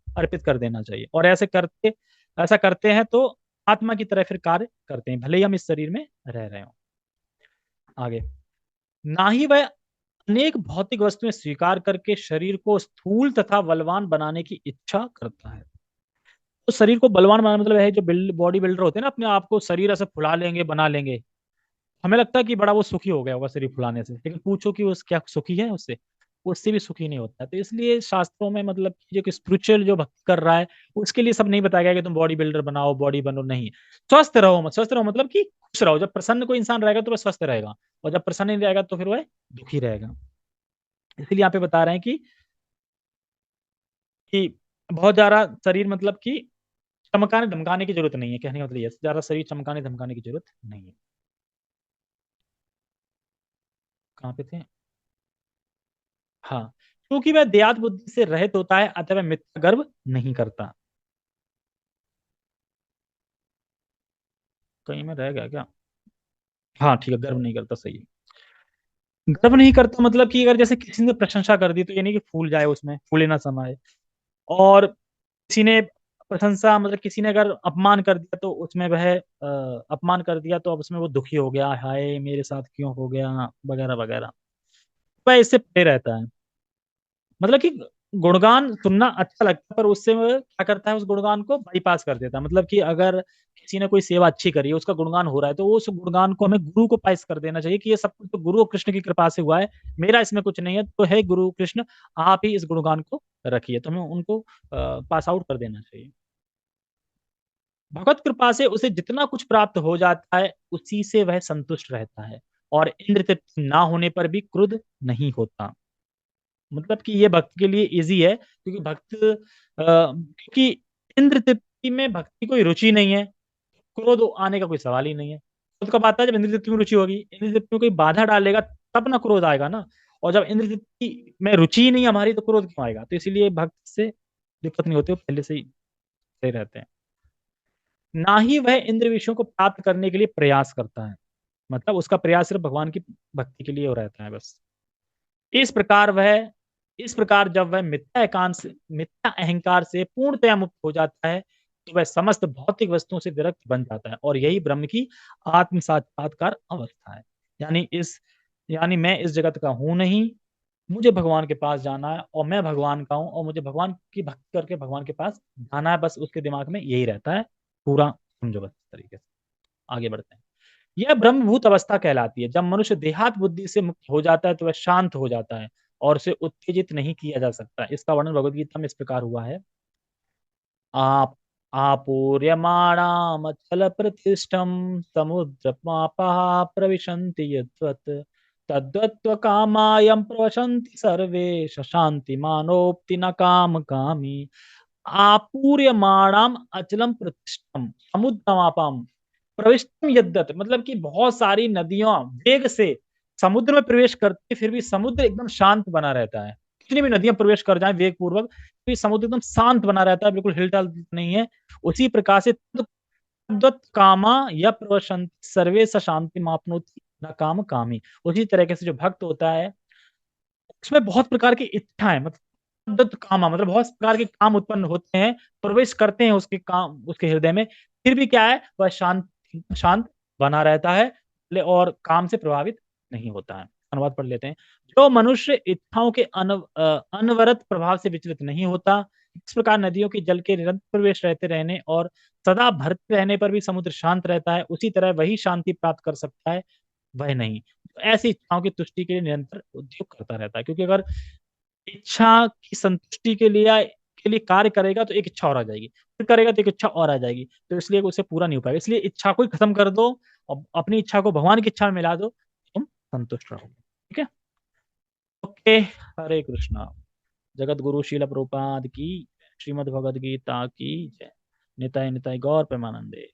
Speaker 1: अर्पित कर देना चाहिए। और ऐसा करते हैं तो आत्मा की तरह फिर कार्य करते हैं, भले ही हम इस शरीर में रह रहे हो। आगे: ना ही वह अनेक भौतिक वस्तुएं स्वीकार करके शरीर को स्थूल तथा बलवान बनाने की इच्छा करता है। तो शरीर को बलवान बनाना मतलब है, जो बॉडी बिल्डर होते हैं ना, अपने आप को शरीर ऐसे फुला लेंगे, बना लेंगे, हमें लगता है कि बड़ा वो सुखी हो गया होगा शरीर फुलाने से, लेकिन पूछो कि उस क्या सुखी है उससे? उससे भी सुखी नहीं होता है। तो इसलिए शास्त्रों में मतलब कि जो स्पिरिचुअल जो भक्ति कर रहा है, उसके लिए सब नहीं बताया गया कि तुम बॉडी बिल्डर बनाओ, बॉडी बनो, नहीं। स्वस्थ रहो, मत स्वस्थ रहो मतलब कि खुश रहो। जब प्रसन्न कोई इंसान रहेगा तो वह स्वस्थ रहेगा, और जब प्रसन्न नहीं रहेगा तो फिर वह दुखी रहेगा। इसलिए यहाँ पे बता रहे हैं कि बहुत ज्यादा शरीर मतलब कि चमकाने धमकाने की जरूरत नहीं है, कहने का मतलब ये है, ज्यादा शरीर चमकाने धमकाने की जरूरत नहीं है। कहाँ पे थे? हाँ, क्योंकि वह देहात बुद्धि से रहित होता है, अतः वह मिथ्या गर्व नहीं करता। कहीं में रह गया क्या? हाँ ठीक है, गर्व नहीं करता, सही है। गर्व नहीं करता मतलब कि अगर जैसे किसी ने प्रशंसा कर दी तो ये नहीं कि फूल जाए, उसमें फूले ना समाये। और किसी ने प्रशंसा मतलब किसी ने अगर अपमान कर दिया तो उसमें वह अपमान कर दिया तो अब उसमें वो दुखी हो गया, हाय मेरे साथ क्यों हो गया, वगैरह वगैरह। वह इससे परे रहता है। मतलब कि गुणगान सुनना अच्छा लगता है, पर उससे वो क्या करता है, उस गुणगान को बाईपास कर देता है। मतलब कि अगर किसी ने कोई सेवा अच्छी करी है, उसका गुणगान हो रहा है, तो वो उस गुणगान को हमें गुरु को पास कर देना चाहिए कि ये सब कुछ तो गुरु और कृष्ण की कृपा से हुआ है, मेरा इसमें कुछ नहीं है, तो है गुरु कृष्ण, आप ही इस गुणगान को रखिए, तो हमें उनको पास आउट कर देना चाहिए। भगवत कृपा से उसे जितना कुछ प्राप्त हो जाता है उसी से वह संतुष्ट रहता है और इंद्र तृप्ति ना होने पर भी क्रुद्ध नहीं होता। मतलब कि ये भक्त के लिए इजी है, क्योंकि क्योंकि इंद्र तृप्ति में भक्ति कोई रुचि नहीं है, क्रोध आने का कोई सवाल ही नहीं है। क्रोध कब आता है? जब इंद्र तृप्ति में रुचि होगी। इंद्र तृप्ति में कोई बाधा डालेगा तब ना क्रोध आएगा ना। और जब इंद्र तृप्ति में रुचि ही नहीं है हमारी, तो क्रोध क्यों आएगा? तो इसीलिए भक्त से दिक्कत नहीं होती, वो पहले से ही सही रहते हैं। ना ही वह इंद्र विषयों को प्राप्त करने के लिए प्रयास करता है, मतलब उसका प्रयास सिर्फ भगवान की भक्ति के लिए हो रहता है बस। इस प्रकार वह इस प्रकार जब वह मिथ्या अहंकार से पूर्णतया मुक्त हो जाता है, तो वह समस्त भौतिक वस्तुओं से विरक्त बन जाता है और यही ब्रह्म की आत्म साक्षात्कार अवस्था है। यानी इस यानी मैं इस जगत का हूं नहीं, मुझे भगवान के पास जाना है और मैं भगवान का हूँ और मुझे भगवान की भक्ति करके भगवान के पास जाना है, बस उसके दिमाग में यही रहता है। पूरा समझो बस इस तरीके से। आगे बढ़ते हैं। यह ब्रह्मभूत अवस्था कहलाती है। जब मनुष्य देहात बुद्धि से मुक्त हो जाता है तो वह शांत हो जाता है और उसे उत्तेजित नहीं किया जा सकता। इसका वर्णन भगवद गीता में इस प्रकार हुआ है। आप आपूर्यमाणामचल प्रतिष्ठम समुद्रमापः प्रविशन्ति यद्वत् तद्वत्व कामायं प्रवशन्ति सर्वे शांति मानोक्ति न काम कामी। आपूर्यमाणाम अचलम प्रतिष्ठम समुद्रमापम प्रविष्टम यद्दत, मतलब कि बहुत सारी नदियां वेग से समुद्र में प्रवेश करती, फिर भी समुद्र एकदम शांत बना रहता है। कितनी भी नदियां प्रवेश कर जाएं वेग पूर्वक, फिर समुद्र एकदम शांत बना रहता है, बिल्कुल हिलचाल नहीं है। उसी प्रकार से तद्वत् कामा या प्रवशन सर्वे स शांति मापनोति न काम कामी। उसी तरीके से जो भक्त होता है उसमें बहुत प्रकार की इच्छाएं, मतलब तद्वत् कामा मतलब बहुत प्रकार के काम उत्पन्न होते हैं, प्रवेश करते हैं उसके काम उसके हृदय में, फिर भी क्या है, वह शांत शांत बना रहता है और काम से प्रभावित नहीं होता है। अनुवाद पढ़ लेते हैं। जो मनुष्य इच्छाओं के अनवरत प्रभाव से विचलित नहीं होता, इस प्रकार नदियों के जल के निरंतर प्रवेश रहते रहने और सदा भरते रहने पर भी समुद्र शांत रहता है, उसी तरह वही शांति प्राप्त कर सकता है, वह नहीं। तो ऐसी इच्छाओं की तुष्टि के लिए निरंतर उद्योग करता रहता है, क्योंकि अगर इच्छा की संतुष्टि के लिए कार्य करेगा तो एक इच्छा और आ जाएगी, फिर करेगा तो एक इच्छा और आ जाएगी, तो इसलिए उसे पूरा नहीं हो पाएगा। इसलिए इच्छा को ही खत्म कर दो और अपनी इच्छा को भगवान की इच्छा में मिला दो, तुम संतुष्ट रहोगे। ठीक है। ओके। हरे कृष्णा। जगत गुरु शील प्रभुपाद की, श्रीमद् भगवद गीता की जय। निताय निताय गौर प्रेमानंदे।